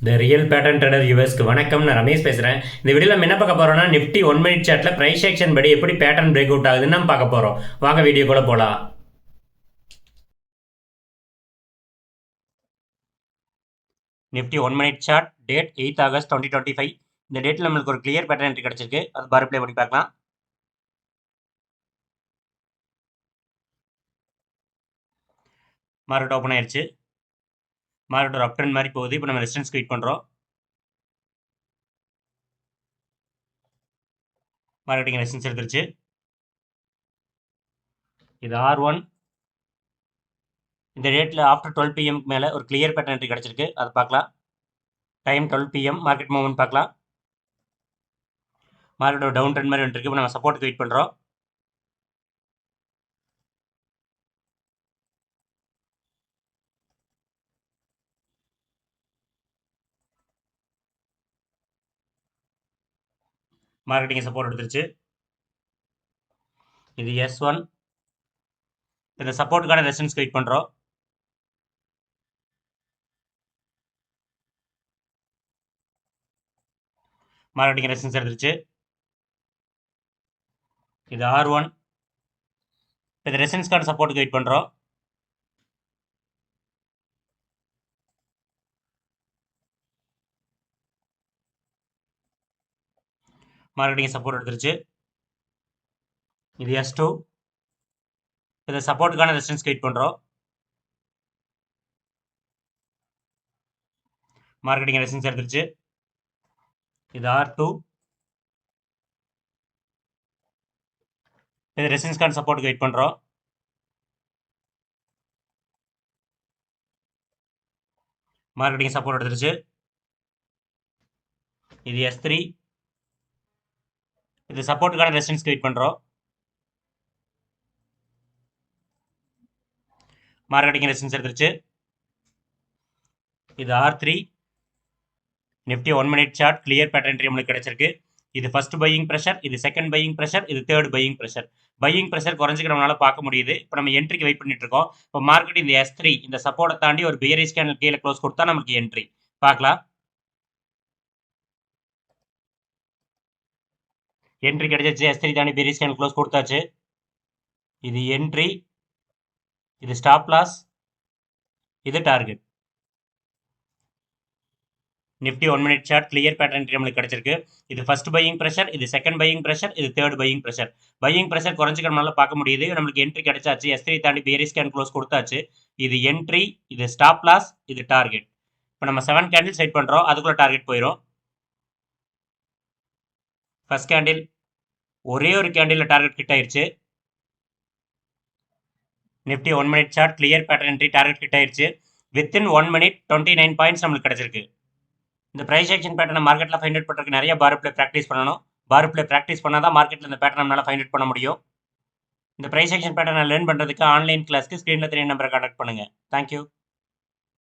The real pattern trader யூஎஸ்க்கு வணக்கம். நான் ரமேஷ் பேசுகிறேன். இந்த வீடியோவில் நம்ம என்ன பார்க்க போகிறோம்னா, நிஃப்டி 1 மினிட் சார்ட்டில் ப்ரைஸ் ஆக்ஷன் படி எப்படி பேட்டர்ன் பிரேக் அவுட் ஆகுதுன்னு நம்ம பார்க்க போகிறோம். வாங்க வீடியோக்குள்ளே போகலாம். Nifty 1 minute chart date 8 August 2025. இந்த டேட்டில் நம்மளுக்கு ஒரு கிளியர் பேட்டர்ன் என்ட்ரி கிடச்சிருக்கு. அது பார் ப்ளே பண்ணி பார்க்கலாம். மார்க்கெட் ஓப்பன் ஆயிடுச்சு. மார்க்கெட் ஒரு அப் ட்ரெண்ட் மாதிரி போகுது. இப்போ நம்ம ரெசிஸ்டன்ஸ் வெயிட் பண்ணுறோம். மார்க்கெட்டிங் ரெசிஸ்டன்ஸ் எடுத்துருச்சு. இது R1. இந்த டேட்டில் ஆஃப்டர் 12 PM மேலே ஒரு கிளியர் பேட்டர்ன் என்ட்ரி கிடச்சிருக்கு. அதை பார்க்கலாம். Time 12 PM. மார்க்கெட் மூவ்மெண்ட் பார்க்கலாம். மார்க்கெட் ஒரு டவுன் ட்ரெண்ட் மாதிரி வந்துருக்கு. இப்போ நம்ம சப்போர்ட்டுக்கு வெயிட் பண்ணுறோம். மார்க்கெட்டிங் சப்போர்ட் எடுத்துருச்சு. இது S1. இந்த சப்போர்ட்டுக்கான ரெசிஸ்டன்ஸ் வெயிட் பண்ணுறோம். மார்க்கெட்டிங் ரெசிஸ்டன்ஸ் எடுத்துருச்சு. இது R1. இந்த ரெசிஸ்டன்ஸ்க்கான சப்போர்ட்டுக்கு வெயிட் பண்ணுறோம். மார்க்கெட்டிங் சப்போர்ட் எடுத்துருச்சு. இது S2. இந்த சப்போர்ட்டுக்கான ரெசிஸ்டன்ஸ் வெயிட் பண்ணுறோம். மார்க்கெட்டிங் ரெசிஸ்டன்ஸ் எடுத்துருச்சு. இது R2. இது ரெசிஸ்டன்ஸ்க்கான சப்போர்ட்டுக்கு வெயிட் பண்ணுறோம். மார்க்கெட்டிங் சப்போர்ட் எடுத்துருச்சு. இது S3. இது சப்போர்ட்டுக்கான ரெசிஸ்டன்ஸ் வெயிட் பண்ணுறோம். மார்க்கெட்டிங் ரெசிஸ்டன்ஸ் எடுத்துருச்சு. இது R3. Nifty 1 minute chart clear pattern entry நம்மளுக்கு கிடைச்சிருக்கு. இது ஃபர்ஸ்ட் பையிங் ப்ரெஷர், இது செகண்ட் பையிங் ப்ரெஷர், இது third buying pressure. Buying pressure குறைஞ்சிக்க நம்மளால பார்க்க முடியுது. இப்போ நம்ம என்ட்ரிக்கு வெயிட் பண்ணிட்டு இருக்கோம். இப்போ மார்க்கெட் இந்த S3 இந்த சப்போர்ட்டை தாண்டி ஒரு பியரிஷ் கேண்டில் கீழே க்ளோஸ் கொடுத்தா நமக்கு என்ட்ரி பார்க்கலாம். என்ட்ரி கிடைச்சிச்சு. S3 தாண்டி பியரிஷ் கேண்டில் க்ளோஸ் கொடுத்தாச்சு. இது என்ட்ரி, இது ஸ்டாப் லாஸ், இது target. Nifty 1 minute chart clear pattern entry நம்மளுக்கு கிடைச்சிருக்கு. இது ஃபர்ஸ்ட் பையிங் ப்ரெஷர், இது செகண்ட் பையிங் ப்ரெஷர், இது third buying pressure. Buying pressure குறைஞ்சிக்க நம்மளால பார்க்க முடியுது. நம்மளுக்கு என்ட்ரி கிடைச்சாச்சு. S3 தாண்டி பியரிஷ் கேண்டில் க்ளோஸ் கொடுத்தாச்சு. இது என்ட்ரி, இது ஸ்டாப் லாஸ், இது டார்கெட். இப்போ நம்ம 7 கேண்டில் செட் பண்ணுறோம். அதுக்குள்ள டார்கெட் போயிடும். ஃபர்ஸ்ட் கேண்டில் ஒரே ஒரு கேண்டில் டார்கெட் ஹிட் ஆயிடுச்சு. Nifty 1 minute chart clear pattern entry target hit ஆயிடுச்சு. வித்தின் 1 மினிட் 29 பாயிண்ட்ஸ் நம்மளுக்கு கிடைச்சிருக்கு. இந்த ப்ரைஸ் ஆக்ஷன் பேட்டர்னை மார்க்கெட்டில் ஃபைண்ட் அவுட் பண்ணுறதுக்கு நிறைய பார் ப்ளே ப்ராக்டிஸ் பண்ணணும். பார் ப்ளே ப்ராக்டிஸ் பண்ணால் தான் மார்க்கெட்டில் இந்த பேட்டர்ன் நம்மளால் ஃபைண்ட் அவுட் பண்ண முடியும். இந்த ப்ரைஸ் ஆக்ஷன் பேட்டர்னை லேர்ன் பண்ணுறதுக்கு ஆன்லைன் கிளாஸ்க்கு ஸ்க்ரீனில் தெரிய நம்பரை கான்டாக்ட் பண்ணுங்கள். தேங்க்யூ.